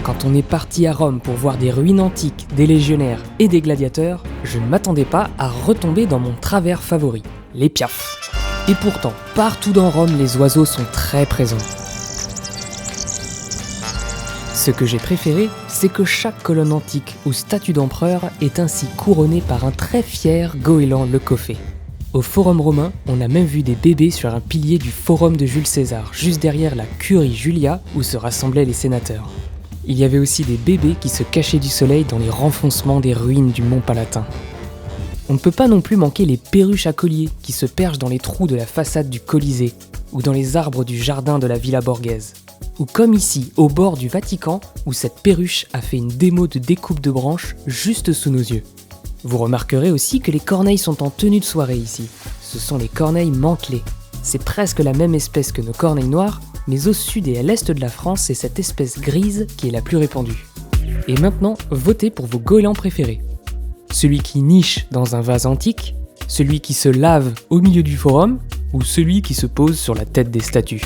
Quand on est parti à Rome pour voir des ruines antiques, des légionnaires et des gladiateurs, je ne m'attendais pas à retomber dans mon travers favori, les piafs. Et pourtant, partout dans Rome, les oiseaux sont très présents. Ce que j'ai préféré, c'est que chaque colonne antique ou statue d'empereur est ainsi couronnée par un très fier goéland leucophée. Au Forum romain, on a même vu des bébés sur un pilier du Forum de Jules César, juste derrière la Curie Julia où se rassemblaient les sénateurs. Il y avait aussi des bébés qui se cachaient du soleil dans les renfoncements des ruines du Mont Palatin. On ne peut pas non plus manquer les perruches à collier qui se perchent dans les trous de la façade du Colisée ou dans les arbres du jardin de la Villa Borghese. Ou comme ici, au bord du Vatican, où cette perruche a fait une démo de découpe de branches juste sous nos yeux. Vous remarquerez aussi que les corneilles sont en tenue de soirée ici. Ce sont les corneilles mantelées. C'est presque la même espèce que nos corneilles noires, mais au sud et à l'est de la France, c'est cette espèce grise qui est la plus répandue. Et maintenant, votez pour vos goélands préférés. Celui qui niche dans un vase antique, celui qui se lave au milieu du forum, ou celui qui se pose sur la tête des statues.